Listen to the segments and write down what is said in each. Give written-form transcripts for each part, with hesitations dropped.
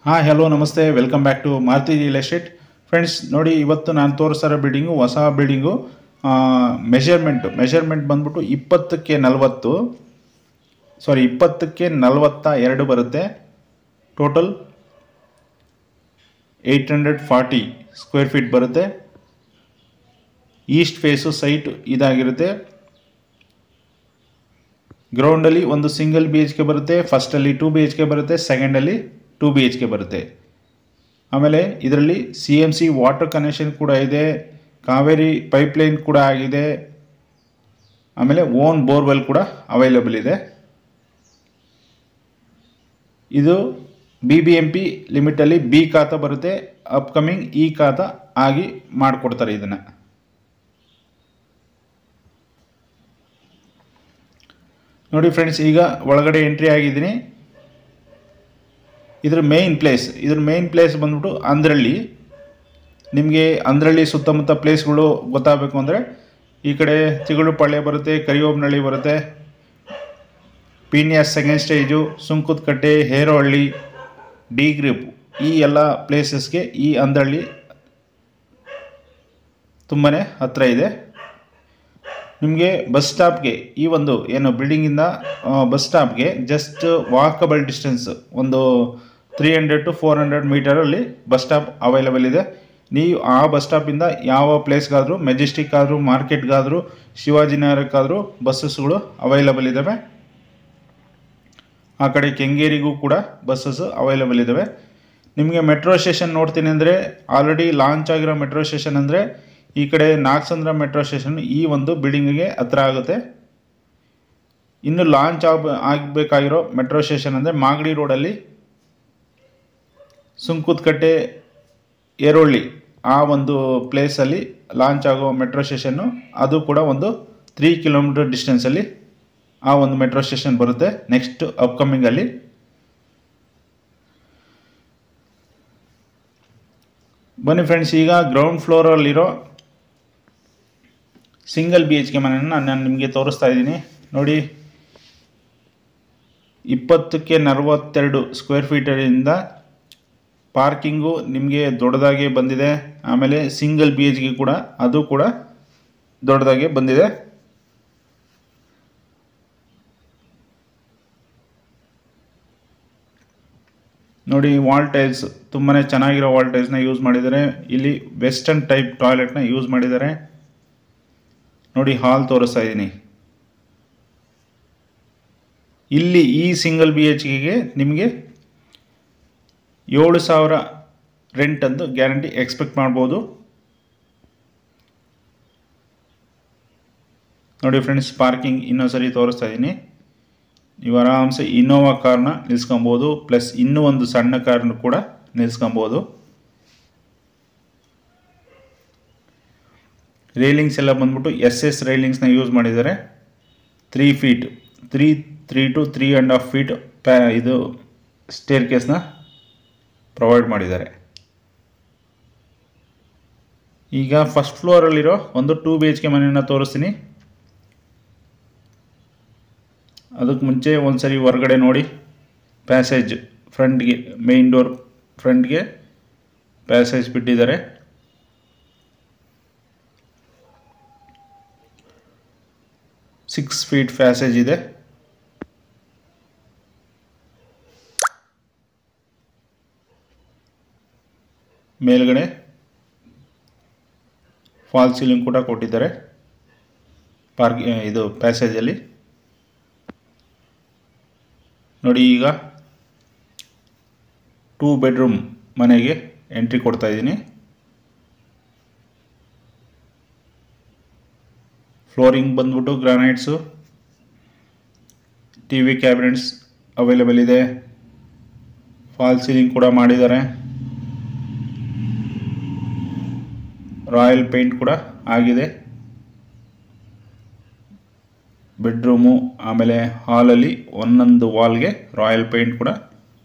ಹಾಂ ಹೆಲೋ ನಮಸ್ತೆ welcome back to Maruti real estate. Friends ನೋಡಿ, ಇವತ್ತು ನಾನು ತೋರಿಸ್ತಾರೋ ಬಿಲ್ಡಿಂಗು ಹೊಸ ಬಿಲ್ಡಿಂಗು. ಮೆಷರ್ಮೆಂಟ್ ಬಂದ್ಬಿಟ್ಟು 20ಕ್ಕೆ 40 20ಕ್ಕೆ 42 ಬರುತ್ತೆ. ಟೋಟಲ್ 840 ಸ್ಕ್ವೇರ್ ಫೀಟ್ ಬರುತ್ತೆ. ಈಸ್ಟ್ ಫೇಸು ಸೈಟ್ ಇದಾಗಿರುತ್ತೆ. ಗ್ರೌಂಡಲ್ಲಿ ಒಂದು ಸಿಂಗಲ್ BHK ಬರುತ್ತೆ, ಫಸ್ಟಲ್ಲಿ 2 BHK ಬರುತ್ತೆ, ಸೆಕೆಂಡಲ್ಲಿ 2 BHK ಬರುತ್ತೆ. ಆಮೇಲೆ ಇದರಲ್ಲಿ CMC ವಾಟರ್ ಕನೆಕ್ಷನ್ ಕೂಡ ಇದೆ, ಕಾವೇರಿ ಪೈಪ್ಲೈನ್ ಕೂಡ ಆಗಿದೆ, ಆಮೇಲೆ ಓನ್ ಬೋರ್ವೆಲ್ ಕೂಡ ಅವೈಲೇಬಲ್ ಇದೆ. ಇದು BBMP ಲಿಮಿಟಲ್ಲಿ B ಖಾತಾ ಬರುತ್ತೆ. ಅಪ್ಕಮಿಂಗ್ ಈ ಖಾತಾ ಆಗಿ ಮಾಡಿಕೊಡ್ತಾರೆ. ಇದನ್ನು ನೋಡಿ ಫ್ರೆಂಡ್ಸ್, ಈಗ ಒಳಗಡೆ ಎಂಟ್ರಿ ಆಗಿದ್ದೀನಿ. ಇದ್ರ ಮೇನ್ ಪ್ಲೇಸ್ ಬಂದ್ಬಿಟ್ಟು ಅಂದ್ರಳ್ಳಿ. ನಿಮಗೆ ಅಂದ್ರಳ್ಳಿ ಸುತ್ತಮುತ್ತ ಪ್ಲೇಸ್ಗಳು ಗೊತ್ತಾಗಬೇಕು ಅಂದರೆ ಈ ಕಡೆ ತಿಗುಳುಪಾಳ್ಯ ಬರುತ್ತೆ, ಕರಿಯೋಬನಹಳ್ಳಿ ಬರುತ್ತೆ, Peenya second stage, Sunkadakatte, Herohalli, D group, ಈ ಎಲ್ಲ ಪ್ಲೇಸಸ್ಗೆ ಈ ಅಂದ್ರಳ್ಳಿ ತುಂಬಾ ಹತ್ತಿರ ಇದೆ. ನಿಮಗೆ ಬಸ್ ಸ್ಟಾಪ್ಗೆ, ಈ ಒಂದು ಏನು ಬಿಲ್ಡಿಂಗಿಂದ ಬಸ್ ಸ್ಟಾಪ್ಗೆ ಜಸ್ಟ್ ವಾಕಬಲ್ ಡಿಸ್ಟೆನ್ಸ್ ಒಂದು 300 to 400 ಮೀಟರಲ್ಲಿ ಬಸ್ ಸ್ಟಾಪ್ ಅವೈಲೇಬಲ್ ಇದೆ. ನೀವು ಆ ಬಸ್ ಸ್ಟಾಪಿಂದ ಯಾವ ಪ್ಲೇಸ್ಗಾದರೂ, ಮೆಜೆಸ್ಟಿಕ್ ಆದರೂ, ಮಾರ್ಕೆಟ್ಗಾದರೂ, ಶಿವಾಜಿನಗರಕ್ಕಾದರೂ ಬಸ್ಸಸ್ಗಳು ಅವೈಲೇಬಲ್ ಇದ್ದಾವೆ. ಆ ಕಡೆ ಕೆಂಗೇರಿಗೂ ಕೂಡ ಬಸ್ಸಸ್ ಅವೈಲೇಬಲ್ ಇದ್ದಾವೆ. ನಿಮಗೆ ಮೆಟ್ರೋ ಸ್ಟೇಷನ್ ನೋಡ್ತೀನಿ ಅಂದರೆ ಆಲ್ರೆಡಿ ಲಾಂಚ್ ಆಗಿರೋ ಮೆಟ್ರೋ ಸ್ಟೇಷನ್ ಅಂದರೆ ಈ ಕಡೆ ನಾಗಸಂದ್ರ ಮೆಟ್ರೋ ಸ್ಟೇಷನ್ ಈ ಒಂದು ಬಿಲ್ಡಿಂಗಿಗೆ ಹತ್ರ ಆಗುತ್ತೆ. ಇನ್ನು ಲಾಂಚ್ ಆಗಬೇಕಾಗಿರೋ ಮೆಟ್ರೋ ಸ್ಟೇಷನ್ ಅಂದರೆ ಮಾಗಡಿ ರೋಡಲ್ಲಿ ಸುಂಕುದಕಟ್ಟೆ, ಏರೋಹಳ್ಳಿ ಆ ಒಂದು ಪ್ಲೇಸಲ್ಲಿ ಲಾಂಚ್ ಆಗೋ ಮೆಟ್ರೋ ಸ್ಟೇಷನ್ನು, ಅದು ಕೂಡ ಒಂದು 3 ಕಿಲೋಮೀಟರ್ ಡಿಸ್ಟೆನ್ಸಲ್ಲಿ ಆ ಒಂದು ಮೆಟ್ರೋ ಸ್ಟೇಷನ್ ಬರುತ್ತೆ ನೆಕ್ಸ್ಟ್ ಅಪ್ಕಮಿಂಗಲ್ಲಿ. ಬನ್ನಿ ಫ್ರೆಂಡ್ಸ್, ಈಗ ಗ್ರೌಂಡ್ ಫ್ಲೋರಲ್ಲಿರೋ ಸಿಂಗಲ್ BHK ಮನೆಯನ್ನು ನಾನು ನಿಮಗೆ ತೋರಿಸ್ತಾ ಇದ್ದೀನಿ. ನೋಡಿ, 20ಕ್ಕೆ 42 ಸ್ಕ್ವೇರ್ ಫೀಟರಿಂದ ಪಾರ್ಕಿಂಗು ನಿಮಗೆ ದೊಡ್ಡದಾಗಿ ಬಂದಿದೆ. ಆಮೇಲೆ ಸಿಂಗಲ್ BHK ಕೂಡ, ಅದು ಕೂಡ ದೊಡ್ಡದಾಗಿ ಬಂದಿದೆ. ನೋಡಿ, ವಾಲ್ ಟೈಲ್ಸ್ ತುಂಬಾ ಚೆನ್ನಾಗಿರೋ ವಾಲ್ ಟೈಲ್ಸ್ನ ಯೂಸ್ ಮಾಡಿದ್ದಾರೆ. ಇಲ್ಲಿ ವೆಸ್ಟರ್ನ್ ಟೈಪ್ ಟಾಯ್ಲೆಟ್ನ ಯೂಸ್ ಮಾಡಿದ್ದಾರೆ. ನೋಡಿ, ಹಾಲ್ ತೋರಿಸ್ತಾ ಇದ್ದೀನಿ. ಇಲ್ಲಿ ಈ ಸಿಂಗಲ್ BHKಗೆ ನಿಮಗೆ 7,000 ರೆಂಟ್ ಅಂತ ಗ್ಯಾರಂಟಿ ಎಕ್ಸ್ಪೆಕ್ಟ್ ಮಾಡ್ಬೋದು. ನೋಡಿ ಫ್ರೆಂಡ್ಸ್, ಪಾರ್ಕಿಂಗ್ ಇನ್ನೊಂದ್ಸರಿ ತೋರಿಸ್ತಾ ಇದ್ದೀನಿ. ನೀವು ಆರಾಮ್ಸೆ ಇನೋವಾ ಕಾರ್ನ ನಿಲ್ಸ್ಕೊಬೋದು, ಪ್ಲಸ್ ಇನ್ನೂ ಒಂದು ಸಣ್ಣ ಕಾರ್ನ ಕೂಡ ನಿಲ್ಸ್ಕೊಬೋದು. ರೈಲಿಂಗ್ಸ್ ಎಲ್ಲ ಬಂದ್ಬಿಟ್ಟು SS ರೈಲಿಂಗ್ಸ್ನ ಯೂಸ್ ಮಾಡಿದ್ದಾರೆ. 3 ಫೀಟ್ 3 to 3.5 ಫೀಟ್ ಇದು ಸ್ಟೇರ್ ಕೇಸ್ನ ಪ್ರೊವೈಡ್ ಮಾಡಿದ್ದಾರೆ. ಈಗ ಫಸ್ಟ್ ಫ್ಲೋರಲ್ಲಿರೋ ಒಂದು 2 BHK ಮನೆಯನ್ನು ತೋರಿಸ್ತೀನಿ. ಅದಕ್ಕೆ ಮುಂಚೆ ಒಂದ್ಸರಿ ಹೊರಗಡೆ ನೋಡಿ. ಪ್ಯಾಸೇಜ್ ಫ್ರಂಟ್ಗೆ, ಮೇನ್ ಡೋರ್ ಫ್ರಂಟ್ಗೆ ಪ್ಯಾಸೇಜ್ ಬಿಟ್ಟಿದ್ದಾರೆ. ಸಿಕ್ಸ್ ಫೀಟ್ ಪ್ಯಾಸೇಜ್ ಇದೆ. ಮೇಲ್ಗಡೆ ಫಾಲ್ ಸೀಲಿಂಗ್ ಕೂಡ ಕೊಟ್ಟಿದ್ದಾರೆ ಇದು ಪ್ಯಾಸೇಜಲ್ಲಿ. ನೋಡಿ, ಈಗ 2 ಬೆಡ್ರೂಮ್ ಮನೆಗೆ ಎಂಟ್ರಿ ಕೊಡ್ತಾ ಇದ್ದೀನಿ. ಫ್ಲೋರಿಂಗ್ ಬಂದ್ಬಿಟ್ಟು ಗ್ರಾನೈಟ್ಸು, TV ಕ್ಯಾಬಿನೆಟ್ಸ್ ಅವೈಲೇಬಲ್ ಇದೆ. ಫಾಲ್ ಸೀಲಿಂಗ್ ಕೂಡ ಮಾಡಿದ್ದಾರೆ. ರಾಯಲ್ ಪೇಂಟ್ ಕೂಡ ಆಗಿದೆ. ಬೆಡ್ರೂಮು ಆಮೇಲೆ ಹಾಲಲ್ಲಿ ಒಂದೊಂದು ವಾಲ್ಗೆ ರಾಯಲ್ ಪೇಂಟ್ ಕೂಡ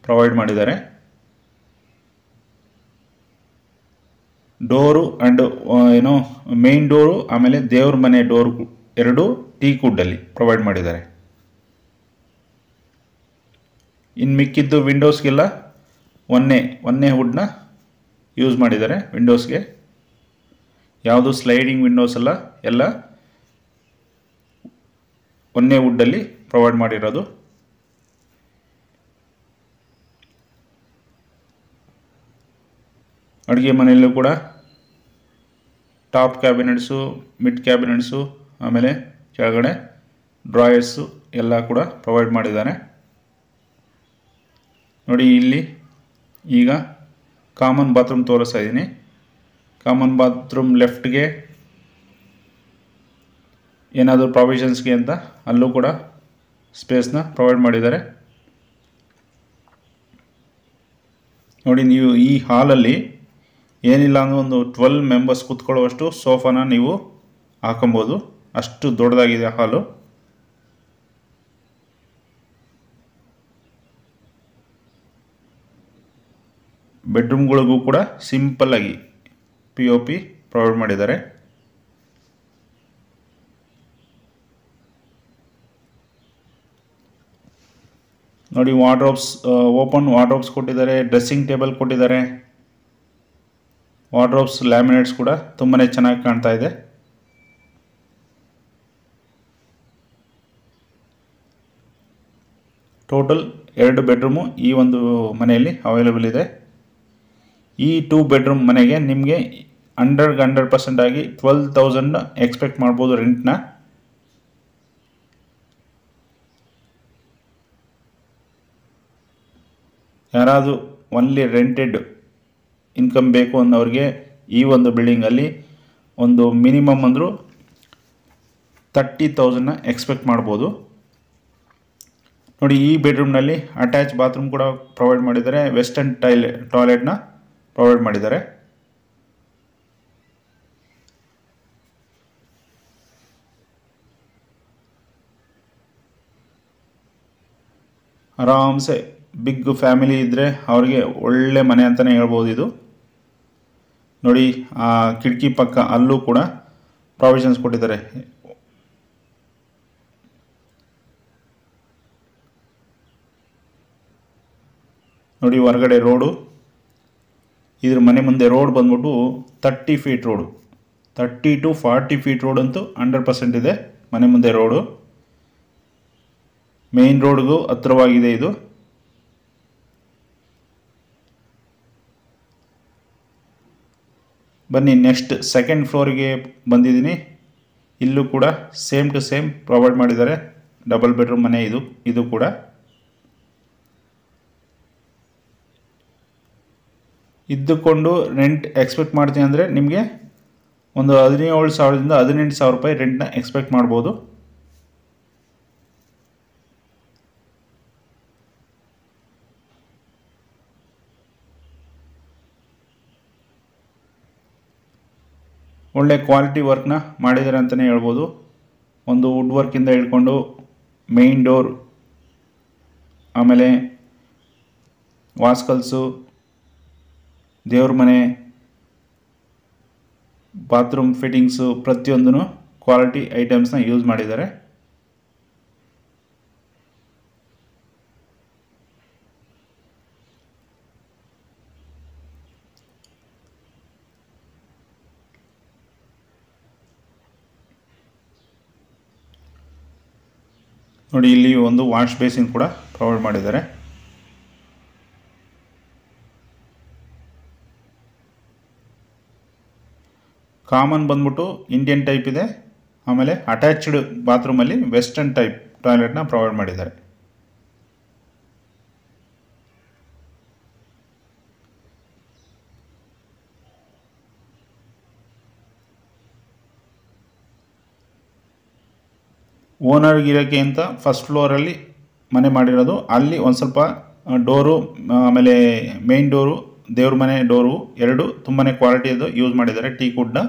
ಪ್ರೊವೈಡ್ ಮಾಡಿದ್ದಾರೆ. ಡೋರು ಆ್ಯಂಡ್ ಏನೋ ಮೇನ್ ಡೋರು ಆಮೇಲೆ ದೇವ್ರ ಮನೆ ಡೋರ್ ಎರಡು ಟೀಕ್ ವುಡ್ಡಲ್ಲಿ ಪ್ರೊವೈಡ್ ಮಾಡಿದ್ದಾರೆ. ಇನ್ನು ಮಿಕ್ಕಿದ್ದು ವಿಂಡೋಸ್ಗೆಲ್ಲ ಒಂದೇ ವುಡ್ನ ಯೂಸ್ ಮಾಡಿದ್ದಾರೆ ವಿಂಡೋಸ್ಗೆ. ಯಾವುದು ಸ್ಲೈಡಿಂಗ್ ವಿಂಡೋಸ್ ಅಲ್ಲ, ಎಲ್ಲ ಒಂದೇ ವುಡ್ಡಲ್ಲಿ ಪ್ರೊವೈಡ್ ಮಾಡಿರೋದು. ಅಡುಗೆ ಮನೆಯಲ್ಲೂ ಕೂಡ ಟಾಪ್ ಕ್ಯಾಬಿನೆಟ್ಸು, ಮಿಡ್ ಕ್ಯಾಬಿನೆಟ್ಸು, ಆಮೇಲೆ ಕೆಳಗಡೆ ಡ್ರಾಯರ್ಸು ಎಲ್ಲ ಕೂಡ ಪ್ರೊವೈಡ್ ಮಾಡಿದ್ದಾರೆ. ನೋಡಿ ಇಲ್ಲಿ ಈಗ ಕಾಮನ್ ಬಾತ್ರೂಮ್ ತೋರಿಸ್ತಾ ಇದ್ದೀನಿ. ಕಾಮನ್ ಬಾತ್ರೂಮ್ ಲೆಫ್ಟ್ಗೆ ಏನಾದರೂ ಪ್ರಾವಿಷನ್ಸ್ಗೆ ಅಂತ ಅಲ್ಲೂ ಕೂಡ ಸ್ಪೇಸ್ನ ಪ್ರೊವೈಡ್ ಮಾಡಿದ್ದಾರೆ. ನೋಡಿ, ನೀವು ಈ ಹಾಲಲ್ಲಿ ಏನಿಲ್ಲ ಅಂದರೆ ಒಂದು 12 ಮೆಂಬರ್ಸ್ ಕೂತ್ಕೊಳ್ಳುವಷ್ಟು ಸೋಫಾನ ನೀವು ಹಾಕೊಬೋದು. ಅಷ್ಟು ದೊಡ್ಡದಾಗಿದೆ ಹಾಲು. ಬೆಡ್ರೂಮ್ಗಳಿಗೂ ಕೂಡ ಸಿಂಪಲ್ಲಾಗಿ POP ಪ್ರೊವೈಡ್ ಮಾಡಿದ್ದಾರೆ. ನೋಡಿ, ವಾರ್ಡ್ರೋಬ್ಸ್, ಓಪನ್ ವಾರ್ಡ್ರೋಬ್ಸ್ ಕೊಟ್ಟಿದ್ದಾರೆ, ಡ್ರೆಸ್ಸಿಂಗ್ ಟೇಬಲ್ ಕೊಟ್ಟಿದ್ದಾರೆ. ವಾರ್ಡ್ರೋಬ್ಸ್ ಲ್ಯಾಮಿನೇಟ್ಸ್ ಕೂಡ ತುಂಬಾ ಚೆನ್ನಾಗಿ ಕಾಣ್ತಾ ಇದೆ. ಟೋಟಲ್ 2 ಬೆಡ್ರೂಮು ಈ ಒಂದು ಮನೆಯಲ್ಲಿ ಅವೈಲೇಬಲ್ ಇದೆ. ಈ 2 ಬೆಡ್ರೂಮ್ ಮನೆಗೆ ನಿಮಗೆ 100% ಆಗಿ 12,000 ಎಕ್ಸ್ಪೆಕ್ಟ್ ಮಾಡ್ಬೋದು ರೆಂಟ್ನ. ಯಾರಾದರೂ ಒನ್ಲಿ ರೆಂಟೆಡ್ ಇನ್ಕಮ್ ಬೇಕು ಅನ್ನೋರಿಗೆ ಈ ಒಂದು ಬಿಲ್ಡಿಂಗಲ್ಲಿ ಒಂದು ಮಿನಿಮಮ್ ಅಂದರೂ 30,000 ಎಕ್ಸ್ಪೆಕ್ಟ್ ಮಾಡ್ಬೋದು. ನೋಡಿ, ಈ ಬೆಡ್ರೂಮ್ನಲ್ಲಿ ಅಟ್ಯಾಚ್ ಬಾತ್ರೂಮ್ ಕೂಡ ಪ್ರೊವೈಡ್ ಮಾಡಿದ್ದಾರೆ. ವೆಸ್ಟರ್ನ್ ಟಾಯ್ಲೆಟ್ನ ಪ್ರೊವೈಡ್ ಮಾಡಿದ್ದಾರೆ. ಆರಾಮ್ಸೆ ಬಿಗ್ ಫ್ಯಾಮಿಲಿ ಇದ್ದರೆ ಅವರಿಗೆ ಒಳ್ಳೆ ಮನೆ ಅಂತಲೇ ಹೇಳ್ಬೋದು ಇದು. ನೋಡಿ, ಆ ಕಿಟಕಿ ಪಕ್ಕ ಅಲ್ಲೂ ಕೂಡ ಪ್ರಾವಿಷನ್ಸ್ ಕೊಟ್ಟಿದ್ದಾರೆ. ನೋಡಿ, ಹೊರಗಡೆ ರೋಡು, ಇದ್ರ ಮನೆ ಮುಂದೆ ರೋಡ್ ಬಂದ್ಬಿಟ್ಟು 30 feet road, 30 to 40 feet road ಅಂತೂ 100% ಇದೆ ಮನೆ ಮುಂದೆ ರೋಡು. ಮೇನ್ ರೋಡ್ಗೂ ಹತ್ತಿರವಾಗಿದೆ ಇದು. ಬನ್ನಿ, ನೆಕ್ಸ್ಟ್ ಸೆಕೆಂಡ್ ಫ್ಲೋರಿಗೆ ಬಂದಿದ್ದೀನಿ. ಇಲ್ಲೂ ಕೂಡ ಸೇಮ್ ಟು ಸೇಮ್ ಪ್ರೊವೈಡ್ ಮಾಡಿದ್ದಾರೆ. ಡಬಲ್ ಬೆಡ್ರೂಮ್ ಮನೆ ಇದು ಕೂಡ. ಇದ್ದುಕೊಂಡು ರೆಂಟ್ ಎಕ್ಸ್ಪೆಕ್ಟ್ ಮಾಡ್ತೀನಿ ಅಂದರೆ ನಿಮಗೆ ಒಂದು 17,000ದಿಂದ 18,000 ರೂಪಾಯಿ ರೆಂಟ್ನ ಎಕ್ಸ್ಪೆಕ್ಟ್ ಮಾಡ್ಬೋದು. ಒಳ್ಳೆ ಕ್ವಾಲಿಟಿ ವರ್ಕ್ನ ಮಾಡಿದ್ದಾರೆ ಅಂತಲೇ ಹೇಳ್ಬೋದು. ಒಂದು ವುಡ್ ವರ್ಕಿಂದ ಹಿಡ್ಕೊಂಡು ಮೇಯ್ನ್ ಡೋರ್, ಆಮೇಲೆ ವಾಸ್ಕಲ್ಸು, ದೇವ್ರ ಮನೆ, ಬಾತ್ರೂಮ್ ಫಿಟ್ಟಿಂಗ್ಸು ಪ್ರತಿಯೊಂದೂ ಕ್ವಾಲಿಟಿ ಐಟಮ್ಸ್ನ ಯೂಸ್ ಮಾಡಿದ್ದಾರೆ. ನೋಡಿ, ಇಲ್ಲಿ ಒಂದು ವಾಶ್ ಬೇಸಿನ್ ಕೂಡ ಪ್ರೊವೈಡ್ ಮಾಡಿದ್ದಾರೆ. ಕಾಮನ್ ಬಂದ್ಬಿಟ್ಟು ಇಂಡಿಯನ್ ಟೈಪ್ ಇದೆ. ಆಮೇಲೆ ಅಟ್ಯಾಚ್ಡ್ ಬಾತ್ರೂಮಲ್ಲಿ ವೆಸ್ಟರ್ನ್ ಟೈಪ್ ಟಾಯ್ಲೆಟ್ನ ಪ್ರೊವೈಡ್ ಮಾಡಿದ್ದಾರೆ. ಓನರ್ಗಿರೋಕ್ಕೆ ಅಂತ ಫಸ್ಟ್ ಫ್ಲೋರಲ್ಲಿ ಮನೆ ಮಾಡಿರೋದು. ಅಲ್ಲಿ ಒಂದು ಸ್ವಲ್ಪ ಡೋರು, ಆಮೇಲೆ ಮೇಯ್ನ್ ಡೋರು, ದೇವ್ರ ಮನೆ ಡೋರು ಎರಡು ತುಂಬಾ ಕ್ವಾಲಿಟಿಯದು ಯೂಸ್ ಮಾಡಿದ್ದಾರೆ, ಟೀಕ್ ವುಡ್ನ.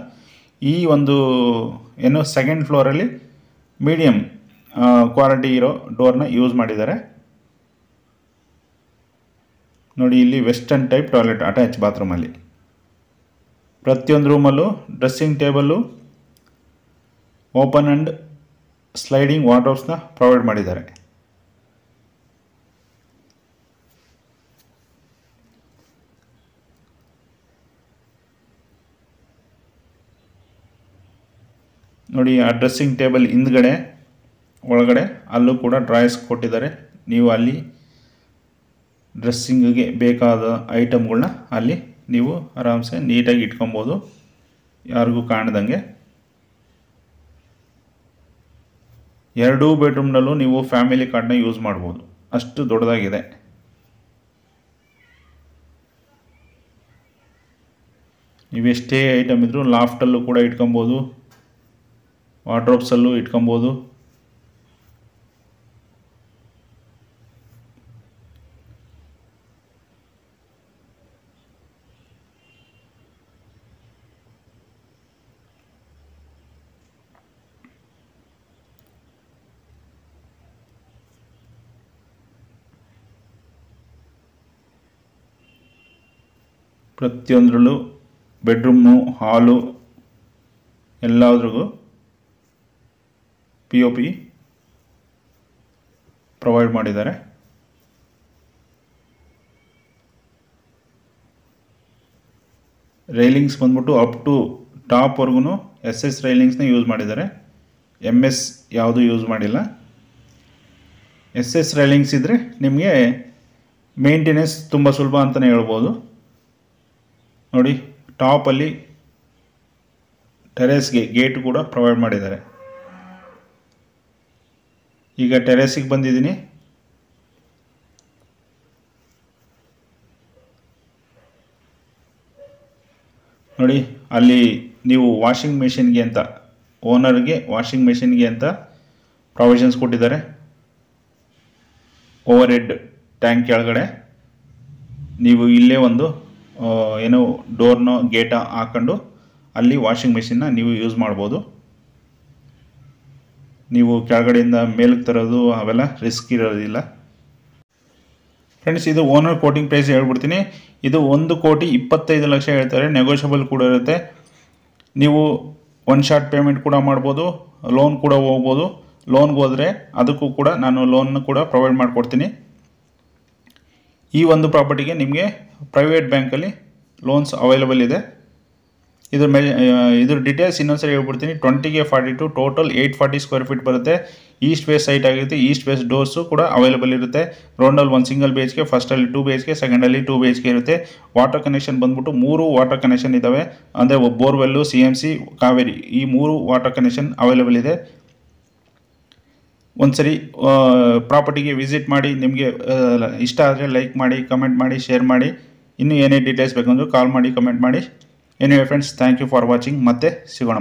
ಈ ಒಂದು ಏನು ಸೆಕೆಂಡ್ ಫ್ಲೋರಲ್ಲಿ ಮೀಡಿಯಮ್ ಕ್ವಾಲಿಟಿ ಇರೋ ಡೋರ್ನ ಯೂಸ್ ಮಾಡಿದ್ದಾರೆ. ನೋಡಿ, ಇಲ್ಲಿ ವೆಸ್ಟರ್ನ್ ಟೈಪ್ ಟಾಯ್ಲೆಟ್ ಅಟ್ಯಾಚ್ ಬಾತ್ರೂಮಲ್ಲಿ. ಪ್ರತಿಯೊಂದು ರೂಮಲ್ಲೂ dressing table, open and sliding ವಾರ್ಡ್ರೋಬ್ಸ್ನ ಪ್ರೊವೈಡ್ ಮಾಡಿದ್ದಾರೆ. ನೋಡಿ ಆ ಡ್ರೆಸ್ಸಿಂಗ್ ಟೇಬಲ್ ಹಿಂದ್ಗಡೆ ಒಳಗಡೆ ಅಲ್ಲೂ ಕೂಡ ಡ್ರಾಯರ್ಸ್ ಕೊಟ್ಟಿದ್ದಾರೆ. ನೀವು ಅಲ್ಲಿ ಡ್ರೆಸ್ಸಿಂಗಿಗೆ ಬೇಕಾದ ಐಟಮ್ಗಳನ್ನ ಅಲ್ಲಿ ನೀವು ಆರಾಮ್ಸೆ ನೀಟಾಗಿ ಇಟ್ಕೊಬೋದು, ಯಾರಿಗೂ ಕಾಣ್ದಂಗೆ. 2 ಬೆಡ್ರೂಮ್ನಲ್ಲೂ ನೀವು ಫ್ಯಾಮಿಲಿ ಕಾರ್ಡ್ನ ಯೂಸ್ ಮಾಡ್ಬೋದು, ಅಷ್ಟು ದೊಡ್ಡದಾಗಿದೆ. ನೀವೆಷ್ಟೇ ಐಟಮ್ ಇದ್ದರೂ ಲಾಫ್ಟಲ್ಲೂ ಕೂಡ ಇಟ್ಕೊಬೋದು, ವಾರ್ಡ್ರೋಬ್ಸಲ್ಲೂ ಇಟ್ಕೊಬೋದು. ಪ್ರತಿಯೊಂದರಲ್ಲೂ ಬೆಡ್ರೂಮು, ಹಾಲು ಎಲ್ಲದ್ರಿಗೂ POP ಪ್ರೊವೈಡ್ ಮಾಡಿದ್ದಾರೆ. ರೈಲಿಂಗ್ಸ್ ಬಂದ್ಬಿಟ್ಟು ಅಪ್ ಟು ಟಾಪ್ವರೆಗೂ SS ರೈಲಿಂಗ್ಸ್ನ ಯೂಸ್ ಮಾಡಿದ್ದಾರೆ. MS ಯಾವುದೂ ಯೂಸ್ ಮಾಡಿಲ್ಲ. SS ರೈಲಿಂಗ್ಸ್ ಇದ್ದರೆ ನಿಮಗೆ ಮೇಂಟೆನೆನ್ಸ್ ತುಂಬ ಸುಲಭ ಅಂತಲೇ ಹೇಳ್ಬೋದು. ನೋಡಿ ಟಾಪಲ್ಲಿ ಟೆರೇಸ್ಗೆ ಗೇಟ್ ಕೂಡ ಪ್ರೊವೈಡ್ ಮಾಡಿದ್ದಾರೆ. ಈಗ ಟೆರೇಸಿಗೆ ಬಂದಿದ್ದೀನಿ. ನೋಡಿ ಅಲ್ಲಿ ನೀವು ವಾಷಿಂಗ್ ಮೆಷಿನ್ಗೆ ಅಂತ, ಓನರ್ಗೆ ವಾಷಿಂಗ್ ಮೆಷಿನ್ಗೆ ಅಂತ ಪ್ರಾವಿಷನ್ಸ್ ಕೊಟ್ಟಿದ್ದಾರೆ. ಓವರ್ ಹೆಡ್ ಟ್ಯಾಂಕ್ ಕೆಳಗಡೆ ನೀವು ಇಲ್ಲೇ ಒಂದು ಏನೋ ಡೋರ್ನೋ ಗೇಟ ಹಾಕೊಂಡು ಅಲ್ಲಿ ವಾಷಿಂಗ್ ಮೆಷಿನ್ನ ನೀವು ಯೂಸ್ ಮಾಡ್ಬೋದು. ನೀವು ಕೆಳಗಡೆಯಿಂದ ಮೇಲಕ್ಕೆ ತರೋದು ಅವೆಲ್ಲ ರಿಸ್ಕ್ ಇರೋದಿಲ್ಲ. ಫ್ರೆಂಡ್ಸ್, ಇದು ಓನರ್ ಕೋಟಿಂಗ್ ಪ್ರೈಸ್ ಹೇಳ್ಬಿಡ್ತೀನಿ. ಇದು 1,25,00,000 ಹೇಳ್ತಾರೆ, ನೆಗೋಷಿಯಬಲ್ ಕೂಡ ಇರುತ್ತೆ. ನೀವು 1 ಶಾಟ್ ಪೇಮೆಂಟ್ ಕೂಡ ಮಾಡ್ಬೋದು, ಲೋನ್ ಕೂಡ ಹೋಗ್ಬೋದು. ಲೋನ್ಗೆ ಹೋದರೆ ಅದಕ್ಕೂ ಕೂಡ ನಾನು ಲೋನ್ ಕೂಡ ಪ್ರೊವೈಡ್ ಮಾಡಿಕೊಡ್ತೀನಿ. ಈ ಒಂದು ಪ್ರಾಪರ್ಟಿಗೆ ನಿಮಗೆ ಪ್ರೈವೇಟ್ ಬ್ಯಾಂಕಲ್ಲಿ ಲೋನ್ಸ್ ಅವೈಲೇಬಲ್ ಇದೆ. ಇದ್ರ ಡೀಟೇಲ್ಸ್ ಇನ್ನೊಂದ್ಸರಿ ಹೇಳ್ಬಿಡ್ತೀನಿ. 20ಗೆ 42, ಟೋಟಲ್ 840 ಸ್ಕ್ವೇರ್ ಫೀಟ್ ಬರುತ್ತೆ. ಈಸ್ಟ್ ವೇಸ್ಟ್ ಸೈಟ್ ಆಗಿರುತ್ತೆ. ಈಸ್ಟ್ ವೇಸ್ಟ್ ಡೋರ್ಸು ಕೂಡ ಅವೈಲೇಬಲ್ ಇರುತ್ತೆ. ಗ್ರೌಂಡಲ್ಲಿ 1 ಸಿಂಗಲ್ BHK, ಫಸ್ಟಲ್ಲಿ 2 BHK, ಸೆಕೆಂಡಲ್ಲಿ 2 BHK ಇರುತ್ತೆ. ವಾಟರ್ ಕನೆಕ್ಷನ್ ಬಂದ್ಬಿಟ್ಟು 3 ವಾಟರ್ ಕನೆಕ್ಷನ್ ಇದ್ದಾವೆ. ಅಂದರೆ ಬೋರ್ವೆಲ್ಲು, CMC, ಕಾವೇರಿ, ಈ 3 ವಾಟರ್ ಕನೆಕ್ಷನ್ ಅವೈಲೇಬಲ್ ಇದೆ. ಒಂದ್ಸರಿ ಪ್ರಾಪರ್ಟಿಗೆ ವಿಸಿಟ್ ಮಾಡಿ. ನಿಮಗೆ ಇಷ್ಟ ಆದರೆ ಲೈಕ್ ಮಾಡಿ, ಕಮೆಂಟ್ ಮಾಡಿ, ಶೇರ್ ಮಾಡಿ. ಇನ್ನೂ ಏನೇ ಡೀಟೇಲ್ಸ್ ಬೇಕಂದ್ರೂ ಕಾಲ್ ಮಾಡಿ, ಕಮೆಂಟ್ ಮಾಡಿ. Anyway friends, thank you for watching. ಮತ್ತೆ ಸಿಗೋಣ.